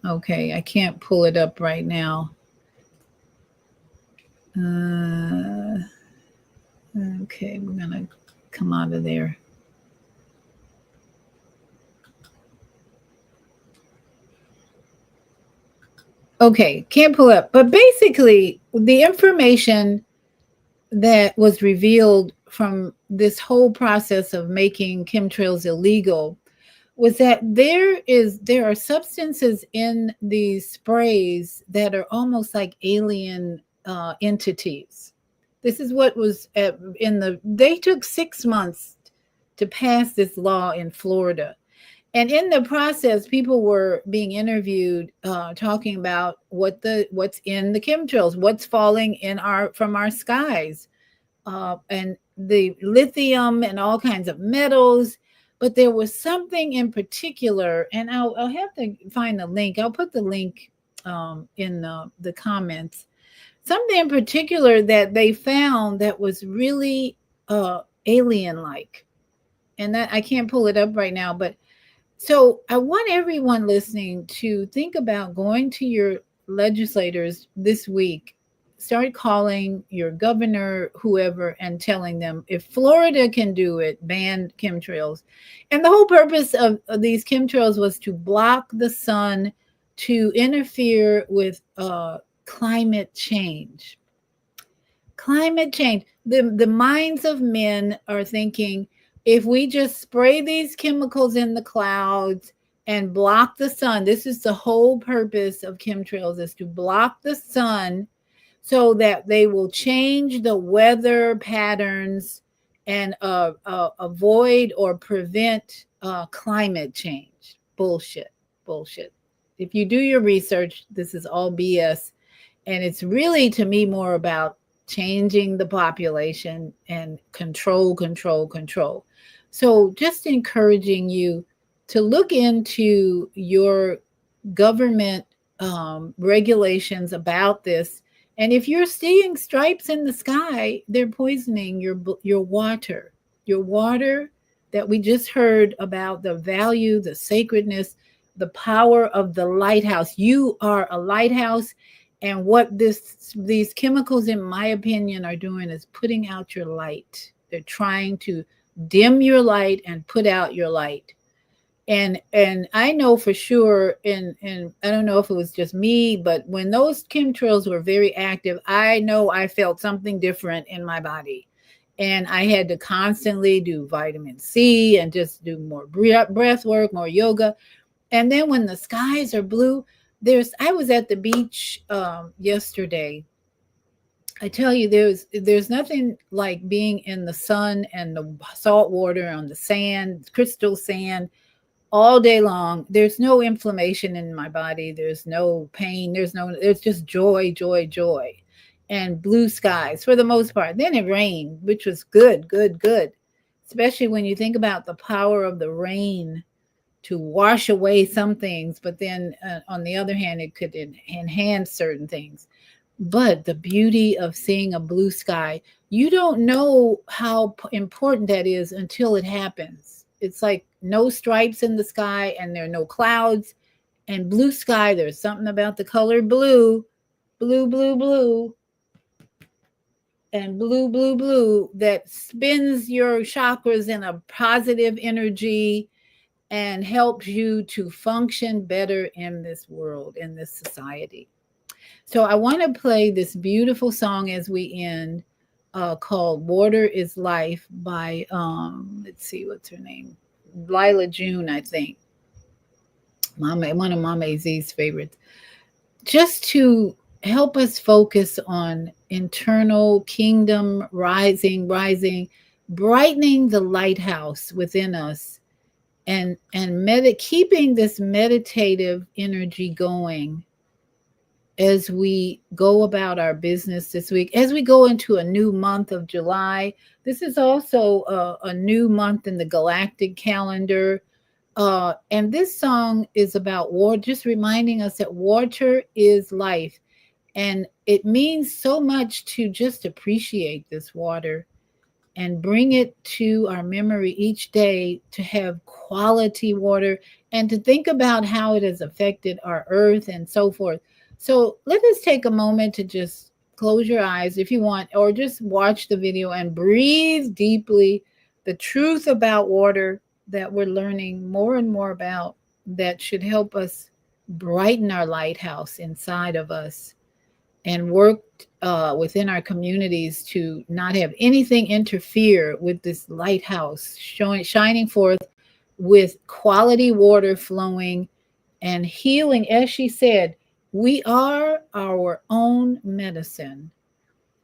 Okay, I can't pull it up right now. Okay, we're gonna come out of there. Okay, can't pull up. But basically, the information that was revealed from this whole process of making chemtrails illegal was that there are substances in these sprays that are almost like alien entities. This is what was they took 6 months to pass this law in Florida. And in the process, people were being interviewed, talking about what's in the chemtrails, what's falling from our skies, and the lithium and all kinds of metals. But there was something in particular, and I'll have to find the link. I'll put the link in the comments. Something in particular that they found that was really alien-like, and that I can't pull it up right now, but So I want everyone listening to think about going to your legislators this week. Start calling your governor, whoever, and telling them if Florida can do it, ban chemtrails. And the whole purpose of these chemtrails was to block the sun, to interfere with climate change. Climate change. The minds of men are thinking if we just spray these chemicals in the clouds and block the sun, this is the whole purpose of chemtrails, is to block the sun so that they will change the weather patterns and avoid or prevent climate change. Bullshit. Bullshit. If you do your research, this is all BS. And it's really, to me, more about changing the population and control. So just encouraging you to look into your government regulations about this. And if you're seeing stripes in the sky, they're poisoning your water. Your water that we just heard about, the value, the sacredness, the power of the lighthouse. You are a lighthouse. And what these chemicals, in my opinion, are doing is putting out your light. They're trying to dim your light and put out your light. And I know for sure, and I don't know if it was just me, but when those chemtrails were very active, I know I felt something different in my body. And I had to constantly do vitamin C and just do more breath work, more yoga. And then when the skies are blue, I was at the beach yesterday. I tell you, there's nothing like being in the sun and the salt water on the sand, crystal sand, all day long. There's no inflammation in my body. There's no pain. There's just joy, and blue skies for the most part. Then it rained, which was good, especially when you think about the power of the rain to wash away some things, but then on the other hand, it could enhance certain things. But the beauty of seeing a blue sky, you don't know how important that is until it happens. It's like no stripes in the sky and there are no clouds, and blue sky. There's something about the color blue, and blue that spins your chakras in a positive energy and helps you to function better in this world, in this society. So I want to play this beautiful song as we end, called Water is Life by, let's see, what's her name? Lila June, I think. One of Mama Z's favorites. Just to help us focus on internal kingdom rising, brightening the lighthouse within us, and keeping this meditative energy going as we go about our business this week, as we go into a new month of July. This is also a new month in the galactic calendar. And this song is about water, just reminding us that water is life. And it means so much to just appreciate this water and bring it to our memory each day, to have quality water and to think about how it has affected our earth and so forth. So let us take a moment to just close your eyes if you want, or just watch the video and breathe deeply the truth about water that we're learning more and more about, that should help us brighten our lighthouse inside of us and work within our communities to not have anything interfere with this lighthouse shining forth with quality water flowing and healing. As she said, we are our own medicine.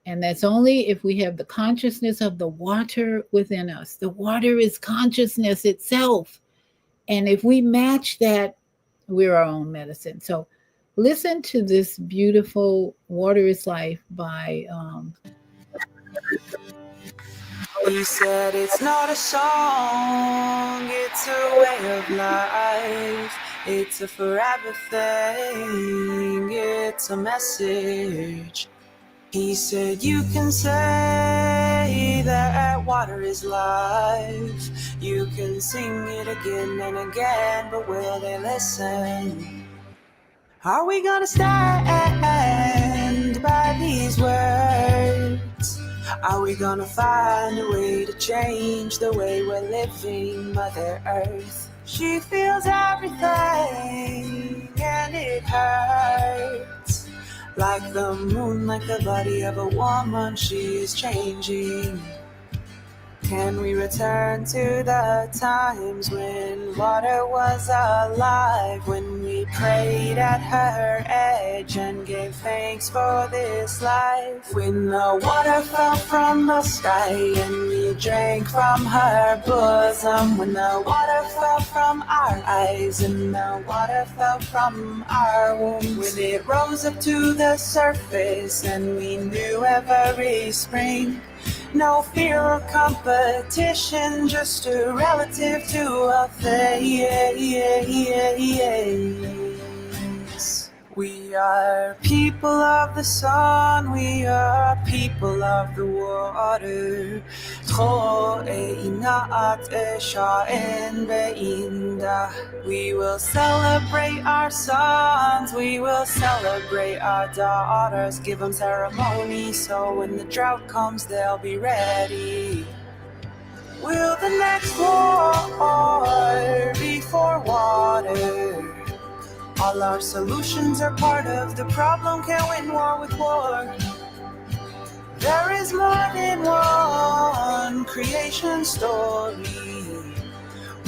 And that's only if we have the consciousness of the water within us. The water is consciousness itself. And if we match that, we're our own medicine. So listen to this beautiful Water is Life by... You said it's not a song, it's a way of life. It's a forever thing, it's a message. He said you can say that water water is life. You can sing it again and again, but will they listen? Are we gonna stand by these words? Are we gonna find a way to change the way we're living Mother Earth? She feels everything and it hurts. Like the moon, like the body of a woman, she is changing. Can we return to the times when water was alive? When we prayed at her edge and gave thanks for this life? When the water fell from the sky and we drank from her bosom? When the water fell from our eyes and the water fell from our wombs? When it rose up to the surface and we knew every spring? No fear or competition, just a relative to a face. We are people of the sun, we are people of the water. We will celebrate our sons, we will celebrate our daughters. Give them ceremony so when the drought comes they'll be ready. Will the next war be for water? All our solutions are part of the problem, can't win war with war. There is more than one creation story.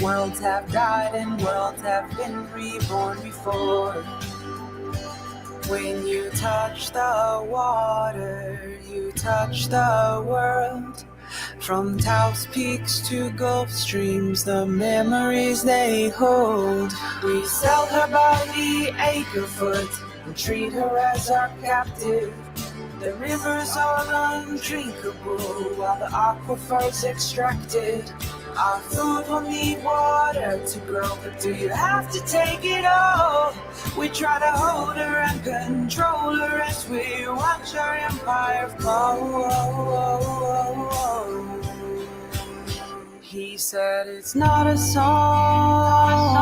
Worlds have died and worlds have been reborn before. When you touch the water, you touch the world. From Taos Peaks to Gulf Streams, the memories they hold. We sell her by the acre foot and treat her as our captive. The rivers are undrinkable while the aquifer's extracted. Our food will need water to grow, but do you have to take it all? We try to hold her and control her as we watch our empire fall. He said it's not a song,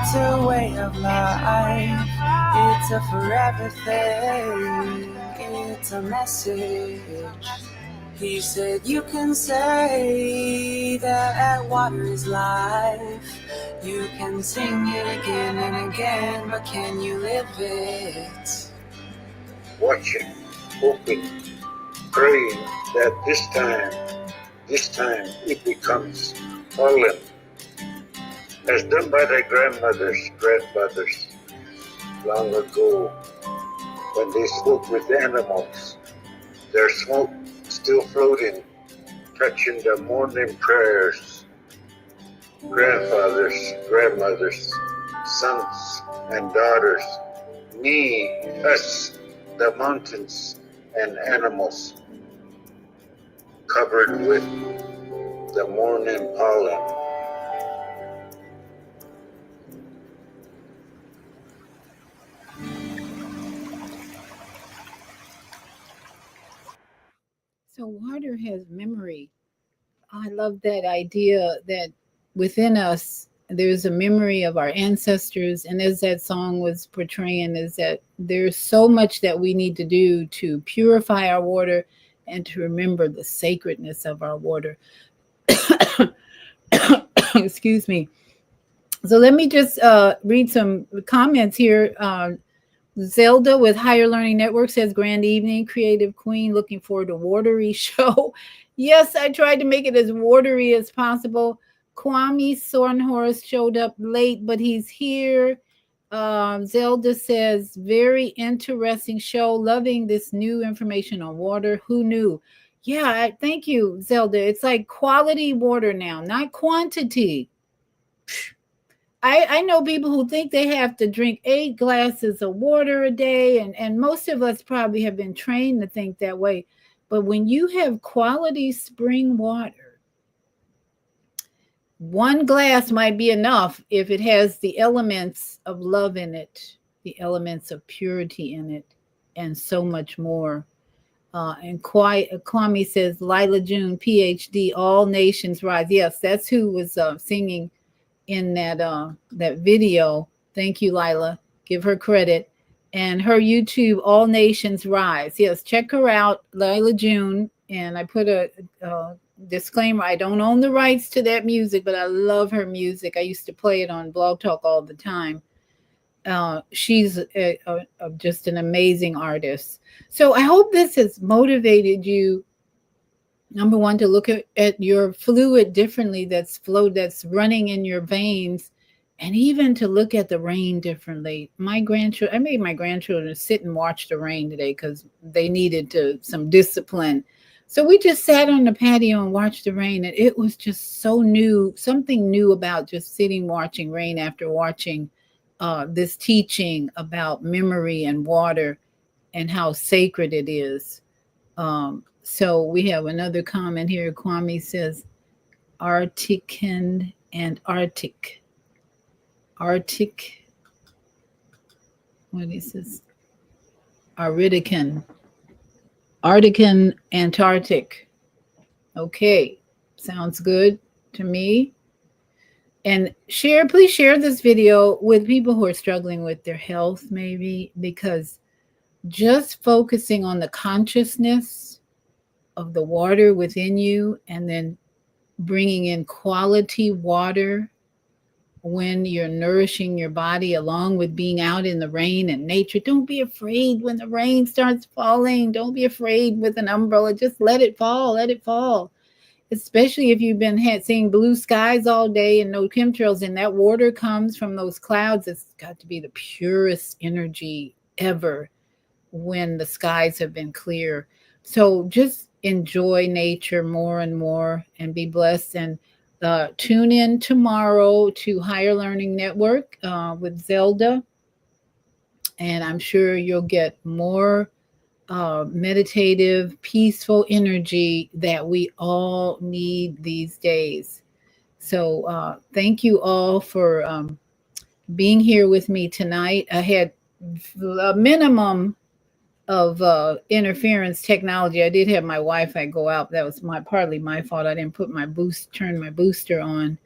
it's a way of life. It's a forever thing, it's a message. He said you can say that water is life. You can sing it again and again, but can you live it? Watching, hoping, praying that this time it becomes fallen, as done by their grandmothers, grandfathers, long ago, when they spoke with animals, their smoke still floating, touching the morning prayers. Grandfathers, grandmothers, sons and daughters, me, us, the mountains and animals, covered with the morning pollen. So water has memory. I love that idea that within us there's a memory of our ancestors, and as that song was portraying, is that there's so much that we need to do to purify our water and to remember the sacredness of our water. Excuse me. So let me just read some comments here. Zelda with Higher Learning Network says, grand evening, creative queen. Looking forward to watery show. Yes, I tried to make it as watery as possible. Kwame Sornhorst showed up late, but he's here. Zelda says, very interesting show. Loving this new information on water. Who knew? Yeah, thank you, Zelda. It's like quality water now, not quantity. I know people who think they have to drink 8 glasses of water a day, and most of us probably have been trained to think that way. But when you have quality spring water, 1 glass might be enough if it has the elements of love in it, the elements of purity in it, and so much more. And Kwame says, Lila June, PhD, All Nations Rise. Yes, that's who was singing in that video. Thank you, Lila. Give her credit. And her YouTube, All Nations Rise. Yes, check her out, Lila June. And I put a disclaimer, I don't own the rights to that music, but I love her music. I used to play it on Blog Talk all the time. She's just an amazing artist. So I hope this has motivated you, number one, to look at your fluid differently that's running in your veins, and even to look at the rain differently. I made my grandchildren sit and watch the rain today because they needed some discipline. So we just sat on the patio and watched the rain, and it was just so new, something new about just sitting watching rain after watching this teaching about memory and water and how sacred it is. So we have another comment here. Kwame says, Arctic and Arctic. Arctic. What is this? Arctic. Arctic, Antarctic. Okay. Sounds good to me. And please share this video with people who are struggling with their health, maybe, because just focusing on the consciousness of the water within you and then bringing in quality water when you're nourishing your body, along with being out in the rain and nature. Don't be afraid when the rain starts falling. Don't be afraid with an umbrella. Just let it fall. Let it fall. Especially if you've been seeing blue skies all day and no chemtrails, and that water comes from those clouds. It's got to be the purest energy ever when the skies have been clear. So just enjoy nature more and more and be blessed. And tune in tomorrow to Higher Learning Network with Zelda. And I'm sure you'll get more meditative, peaceful energy that we all need these days. So thank you all for being here with me tonight. I had a minimum of interference technology. I did have my Wi-Fi go out. That was partly my fault. I didn't turn my booster on.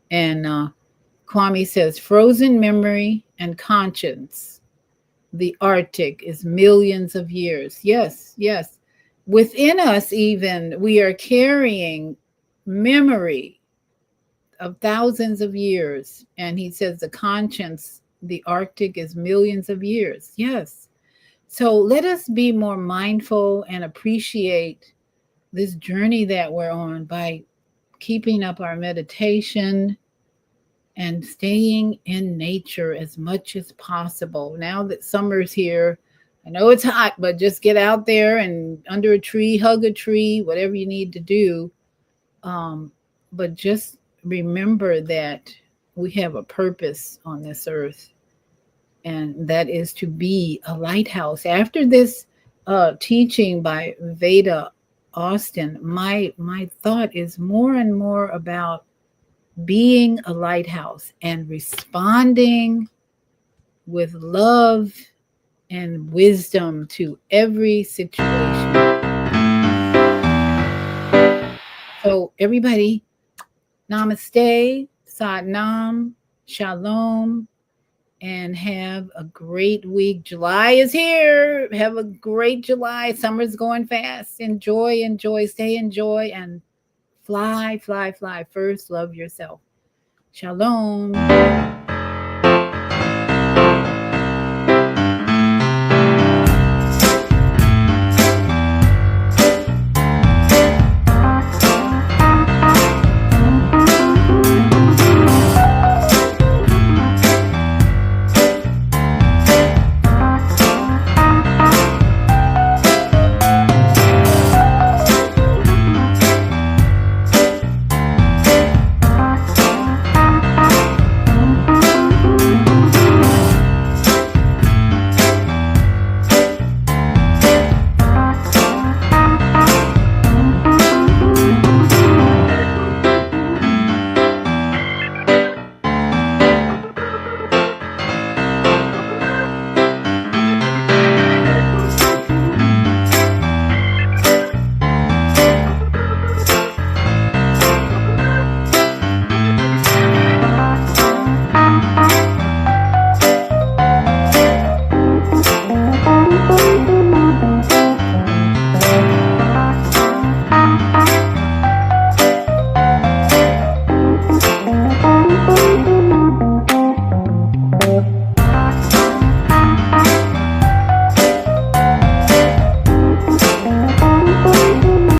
And Kwame says, frozen memory and conscience. The Arctic is millions of years. Yes, yes. Within us, even, we are carrying memory of thousands of years. And he says the conscience, the Arctic, is millions of years. Yes. So let us be more mindful and appreciate this journey that we're on by keeping up our meditation and staying in nature as much as possible. Now that summer's here, I know it's hot, but just get out there and under a tree, hug a tree, whatever you need to do. But just remember that we have a purpose on this earth, and that is to be a lighthouse. After this teaching by Veda Austin, my thought is more and more about being a lighthouse and responding with love and wisdom to every situation. So everybody, namaste, satnam, shalom, and have a great week. July is here. Have a great July. Summer's going fast. Enjoy, stay in joy, and fly, fly, fly. First, love yourself. Shalom.